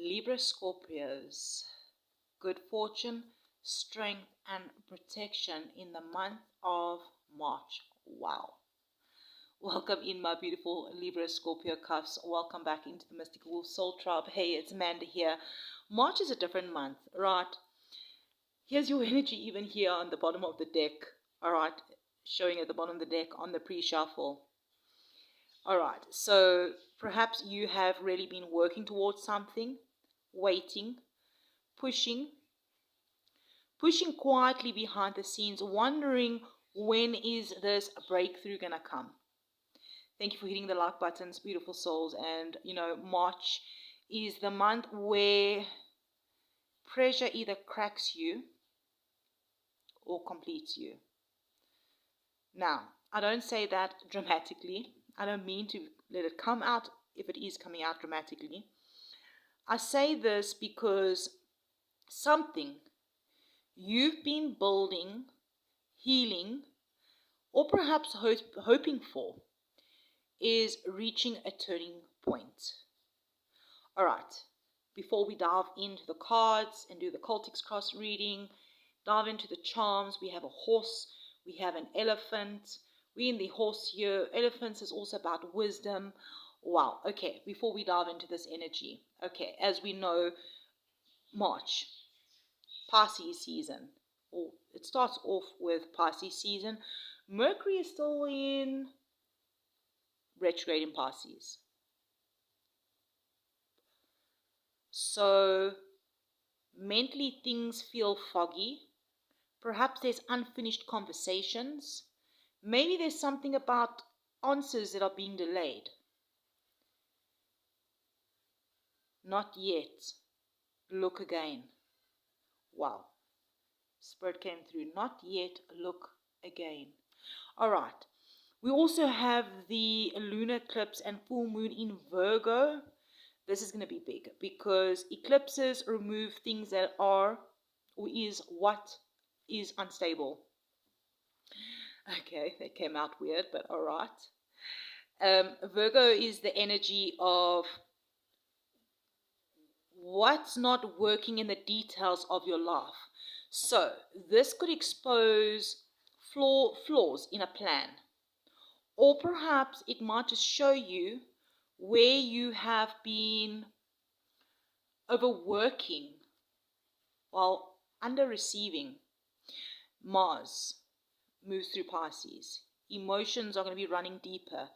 Libra Scorpios, good fortune, strength, and protection in the month of March. Wow. Welcome in, my beautiful Libra Scorpio Cusp. Welcome back into the Mystical Wolf Soul Tribe. Hey, it's Amanda here. March is a different month, right? Here's your energy even here on the bottom of the deck, all right? Showing at the bottom of the deck on the pre-shuffle. All right, so perhaps you have really been working towards something, waiting, pushing quietly behind the scenes, wondering when is this breakthrough going to come. Thank you for hitting the like buttons, beautiful souls. And, March is the month where pressure either cracks you or completes you. Now, I don't say that dramatically. I don't mean to let it come out if it is coming out dramatically. I say this because something you've been building, healing, or perhaps hoping for is reaching a turning point. All right, before we dive into the cards and do the Cultics cross reading, dive into the charms, we have a horse, we have an elephant. We're in the horse here. Elephants is also about wisdom. Wow. Okay, before we dive into this energy. Okay, as we know, March, Pisces season. Or it starts off with Pisces season. Mercury is still in retrograde in Pisces. So mentally things feel foggy. Perhaps there's unfinished conversations. Maybe there's something about answers that are being delayed. Not yet. Look again. Wow. Spirit came through. Not yet. Look again. All right. We also have the lunar eclipse and full moon in Virgo. This is going to be big because eclipses remove things that are or is what is unstable. Okay, that came out weird, but all right. Virgo is the energy of what's not working in the details of your life. So this could expose flaws in a plan. Or perhaps it might just show you where you have been overworking while under-receiving. Mars moves through Pisces. Emotions are going to be running deeper.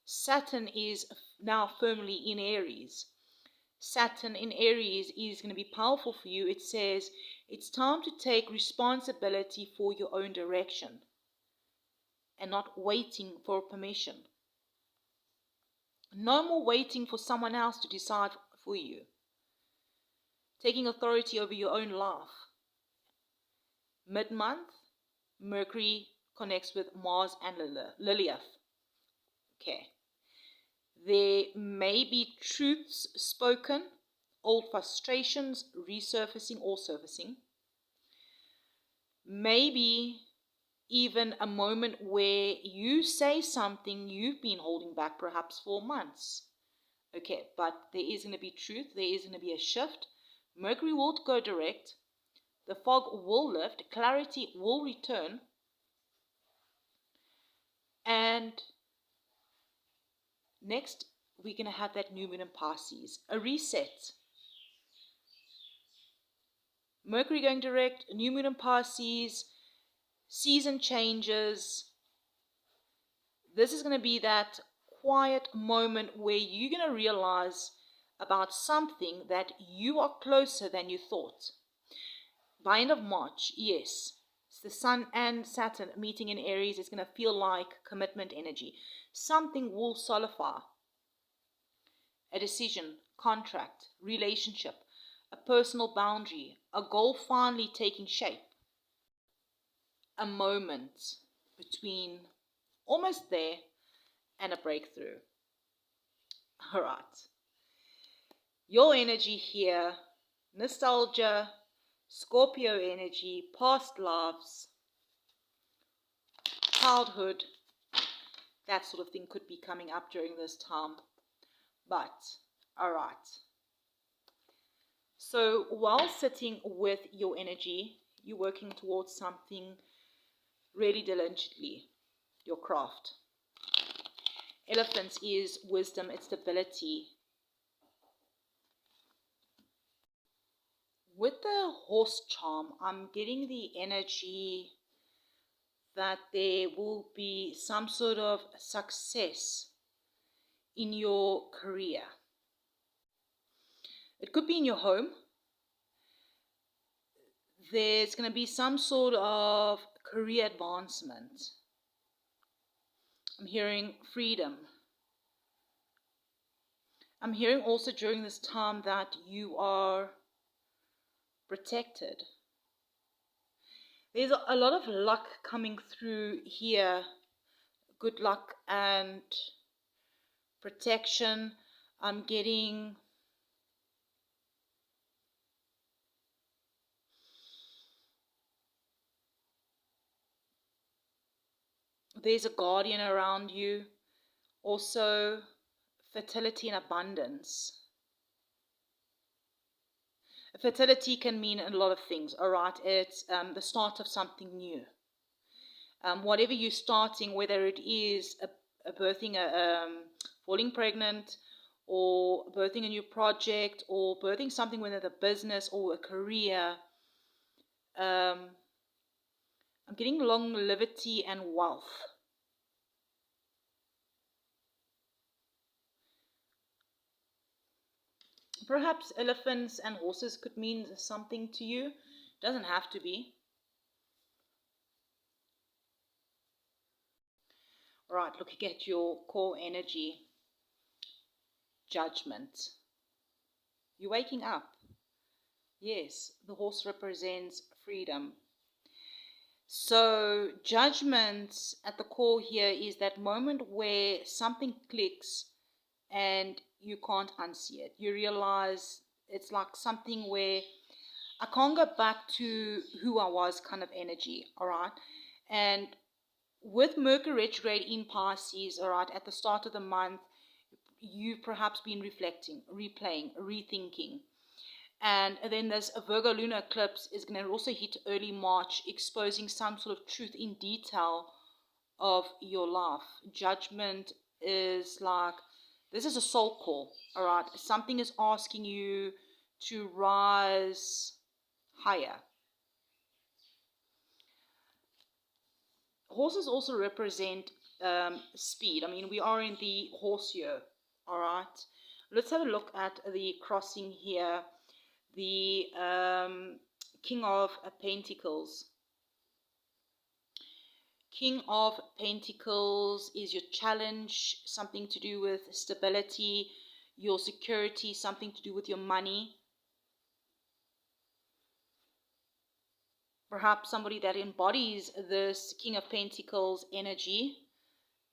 Saturn is now firmly in Aries. Saturn in Aries is going to be powerful for you. It says it's time to take responsibility for your own direction and not waiting for permission. No more waiting for someone else to decide for you. Taking authority over your own life. Mid-month, Mercury connects with Mars and Lilith. Okay. There may be truths spoken, old frustrations resurfacing or surfacing. Maybe even a moment where you say something you've been holding back perhaps for months. Okay, but there is going to be truth. There is going to be a shift. Mercury will go direct. The fog will lift. Clarity will return. And next, we're going to have that new moon in Pisces. A reset. Mercury going direct. New moon in Pisces. Season changes. This is going to be that quiet moment where you're going to realize about something that you are closer than you thought. By end of March, yes, the Sun and Saturn meeting in Aries is going to feel like commitment energy. Something will solidify. A decision, contract, relationship, a personal boundary, a goal finally taking shape. A moment between almost there and a breakthrough. All right. Your energy here, nostalgia, Scorpio energy, past lives, childhood, that sort of thing could be coming up during this time. But, all right. So while sitting with your energy, you're working towards something really diligently, your craft. Elephants is wisdom, it's stability. With the horse charm, I'm getting the energy that there will be some sort of success in your career. It could be in your home. There's going to be some sort of career advancement. I'm hearing freedom. I'm hearing also during this time that you are protected. There's a lot of luck coming through here. Good luck and protection. I'm getting there's a guardian around you. Also, fertility and abundance. Fertility can mean a lot of things, all right? It's the start of something new. Whatever you're starting, whether it is falling pregnant, or birthing a new project, or birthing something within a business or a career, I'm getting longevity and wealth. Perhaps elephants and horses could mean something to you. Doesn't have to be. All right, looking at your core energy, judgment. You're waking up. Yes, the horse represents freedom. So, judgment at the core here is that moment where something clicks and you can't unsee it. You realize it's like something where I can't go back to who I was kind of energy, all right? And with Mercury retrograde in Pisces, all right, at the start of the month, you've perhaps been reflecting, replaying, rethinking. And then this Virgo lunar eclipse is going to also hit early March, exposing some sort of truth in detail of your life. Judgment is like, this is a soul call, all right? Something is asking you to rise higher. Horses also represent speed. I mean, we are in the horse year, all right? Let's have a look at the crossing here. The King of Pentacles. King of Pentacles is your challenge, something to do with stability, your security, something to do with your money. Perhaps somebody that embodies this King of Pentacles energy,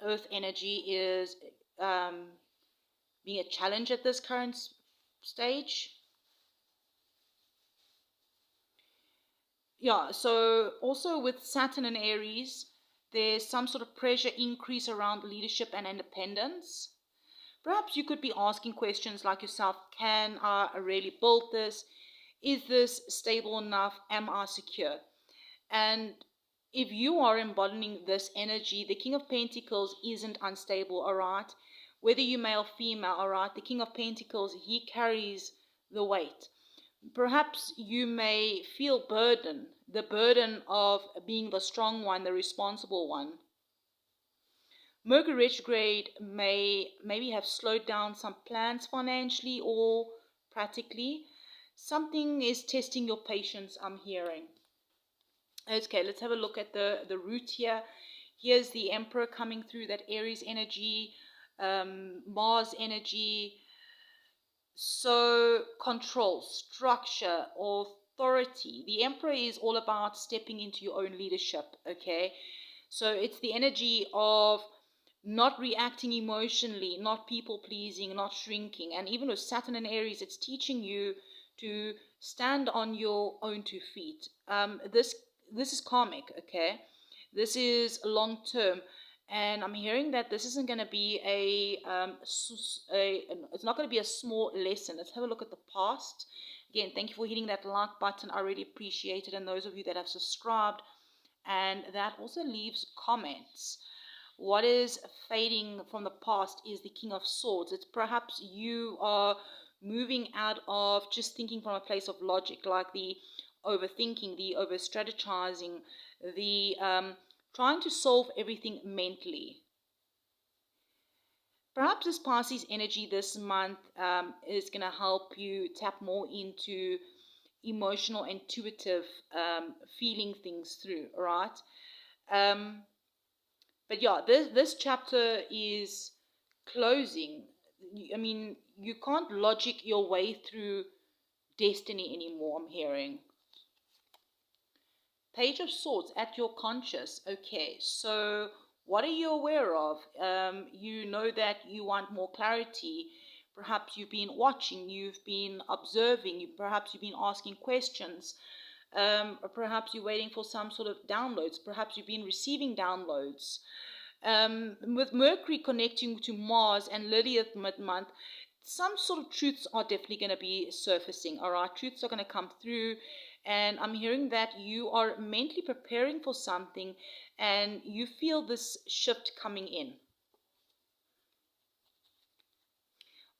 earth energy, is being a challenge at this current stage. Yeah, so also with Saturn and Aries, there's some sort of pressure increase around leadership and independence. Perhaps you could be asking questions like yourself, can I really build this? Is this stable enough? Am I secure? And if you are embodying this energy, the King of Pentacles isn't unstable, all right? Whether you're male or female, all right? The King of Pentacles, he carries the weight. Perhaps you may feel the burden of being the strong one, the responsible one. Mercury retrograde may maybe have slowed down some plans financially or practically. Something is testing your patience, I'm hearing. Okay, let's have a look at the root here. Here's the Emperor coming through, that Aries energy, Mars energy. So control, structure, authority. The Emperor is all about stepping into your own leadership, okay? So it's the energy of not reacting emotionally, not people pleasing, not shrinking. And even with Saturn and Aries, it's teaching you to stand on your own 2 feet. This is karmic, okay? This is long term. And I'm hearing that this isn't going to be it's not going to be a small lesson. Let's have a look at the past Again, thank you for hitting that like button. I really appreciate it. And those of you that have subscribed, and that also leaves comments. What is fading from the past is the King of Swords. It's perhaps you are moving out of just thinking from a place of logic, like the overthinking, the over strategizing, the trying to solve everything mentally. Perhaps this Pisces energy this month is going to help you tap more into emotional, intuitive feeling things through, all right? But yeah, this chapter is closing. I mean, you can't logic your way through destiny anymore, I'm hearing. Page of Swords at your conscious. Okay, so what are you aware of? You know that you want more clarity. Perhaps you've been watching, you've been observing, perhaps you've been asking questions. Or perhaps you're waiting for some sort of downloads. Perhaps you've been receiving downloads. With Mercury connecting to Mars and Lilith mid-month, some sort of truths are definitely going to be surfacing, all right? Truths are going to come through, and I'm hearing that you are mentally preparing for something, and you feel this shift coming in.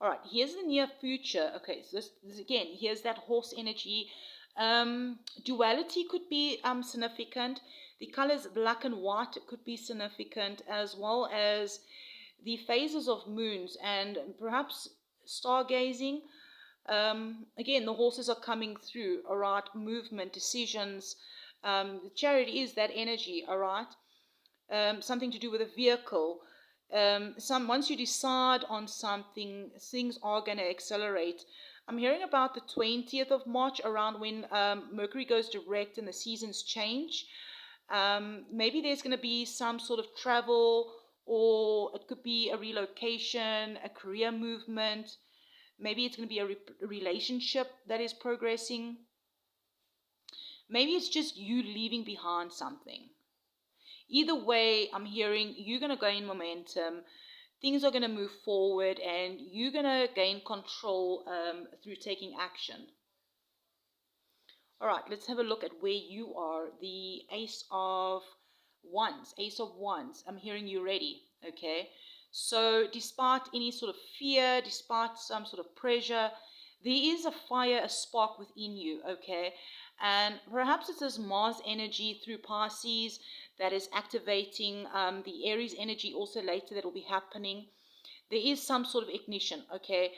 All right, here's the near future. Okay, so this again, here's that horse energy. Duality could be significant. The colors black and white could be significant, as well as the phases of moons and perhaps stargazing. Again, the horses are coming through, all right? Movement, decisions. The chariot is that energy, all right? Something to do with a vehicle. Once you decide on something, things are going to accelerate. I'm hearing about the 20th of March, around when Mercury goes direct and the seasons change. Maybe there's going to be some sort of travel, or it could be a relocation, a career movement. Maybe it's going to be a relationship that is progressing. Maybe it's just you leaving behind something. Either way, I'm hearing you're going to gain momentum. Things are going to move forward, and you're going to gain control through taking action. All right, let's have a look at where you are. The Ace of Wands. Ace of Wands. I'm hearing you ready. Okay. So despite any sort of fear, despite some sort of pressure, there is a fire, a spark within you. Okay. And perhaps it's this Mars energy through Pisces that is activating the Aries energy also later that will be happening. There is some sort of ignition. Okay.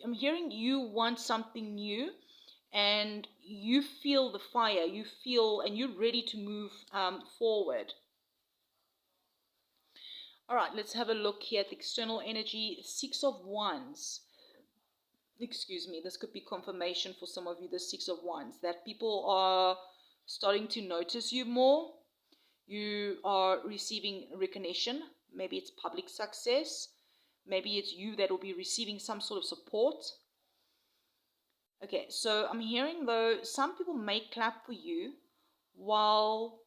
I'm hearing you want something new, and you feel the fire, you feel, and you're ready to move forward. All right, let's have a look here at the external energy. Six of Wands. Excuse me, this could be confirmation for some of you, the Six of Wands, that people are starting to notice you more. You are receiving recognition. Maybe it's public success. Maybe it's you that will be receiving some sort of support. Okay, so I'm hearing though some people may clap for you while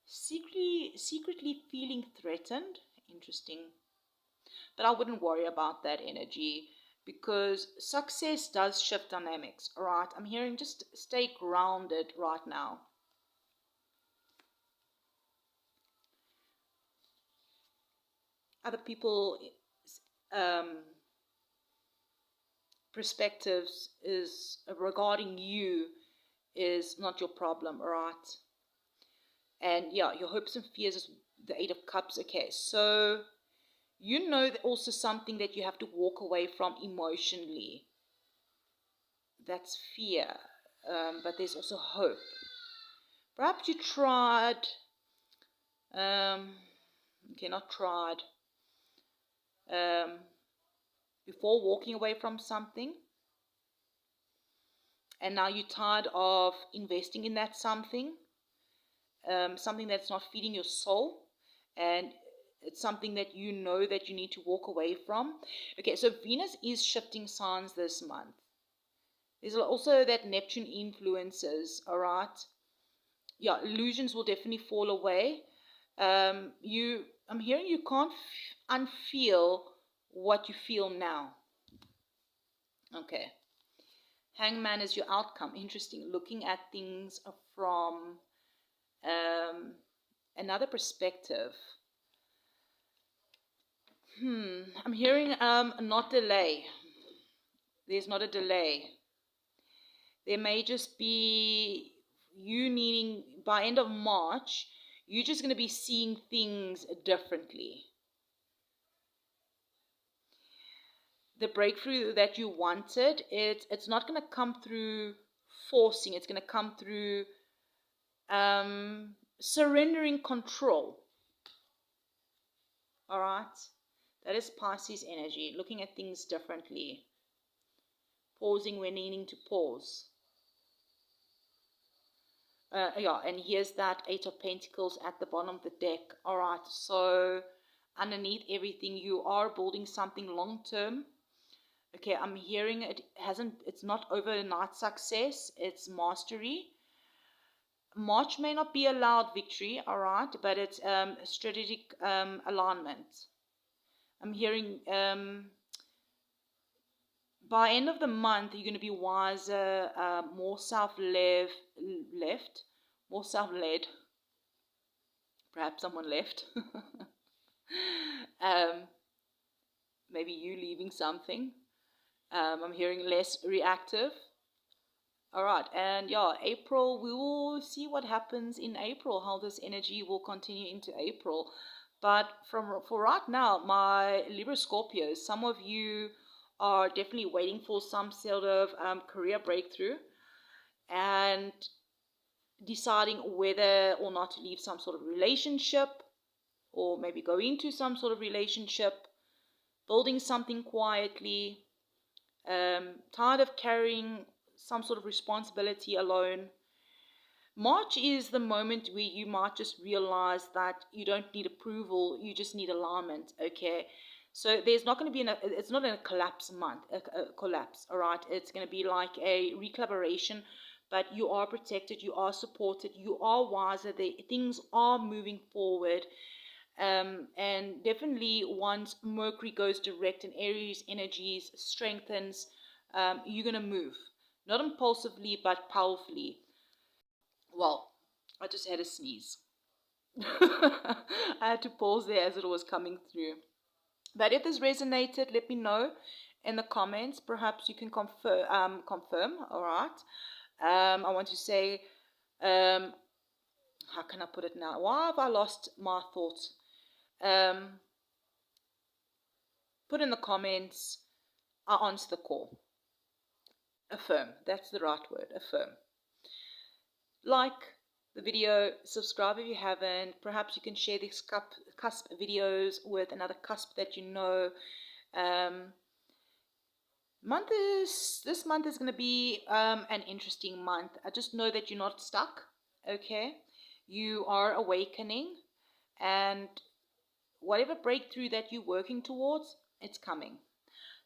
secretly feeling threatened. Interesting. But I wouldn't worry about that energy, because success does shift dynamics. All right, I'm hearing just stay grounded right now. Other people perspectives is regarding you is not your problem, all right? And yeah, your hopes and fears is the Eight of Cups. Okay, so you know that also something that you have to walk away from emotionally. That's fear, but there's also hope. Perhaps you tried, okay, not tried, before walking away from something, and now you're tired of investing in that something, something that's not feeding your soul, and it's something that you know that you need to walk away from. Okay, so Venus is shifting signs this month. There's also that Neptune influences, all right? Yeah, illusions will definitely fall away. I'm hearing you can't unfeel what you feel now. Okay. Hangman is your outcome. Interesting. Looking at things from another perspective. I'm hearing not delay. There's not a delay. There may just be you needing, by end of March, you're just going to be seeing things differently. The breakthrough that you wanted, it's not going to come through forcing. It's going to come through surrendering control. All right? That is Pisces energy, looking at things differently. Pausing when needing to pause. Yeah, and here's that Eight of Pentacles at the bottom of the deck. All right, so underneath everything, you are building something long term. Okay, I'm hearing it's not overnight success, it's mastery. March may not be a loud victory, all right, but it's strategic alignment. I'm hearing by end of the month, you're going to be wiser, more self-led, more self-led. Perhaps someone left. Maybe you leaving something. I'm hearing less reactive. All right, and yeah, April, we will see what happens in April, how this energy will continue into April. But for right now, my Libra Scorpios, some of you are definitely waiting for some sort of career breakthrough and deciding whether or not to leave some sort of relationship or maybe go into some sort of relationship, building something quietly, tired of carrying some sort of responsibility alone. March is the moment where you might just realize that you don't need approval, you just need alignment, okay? So there's not going to be it's not a collapse month, a collapse, all right? It's going to be like a recollaboration, but you are protected, you are supported, you are wiser, things are moving forward. And definitely once Mercury goes direct and Aries energies strengthens, you're going to move. Not impulsively, but powerfully. Well, I just had a sneeze. I had to pause there as it was coming through. But if this resonated, let me know in the comments. Perhaps you can confirm. All right. I want to say, how can I put it now? Why have I lost my thoughts? Put in the comments. I answer the call. Affirm. That's the right word. Affirm. Like the video, subscribe if you haven't. Perhaps you can share these cusp videos with another cusp that you know. This month is going to be an interesting month. I just know that you're not stuck, okay? You are awakening, and whatever breakthrough that you're working towards, it's coming.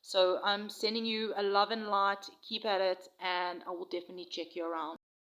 So I'm sending you a love and light. Keep at it, and I will definitely check you around.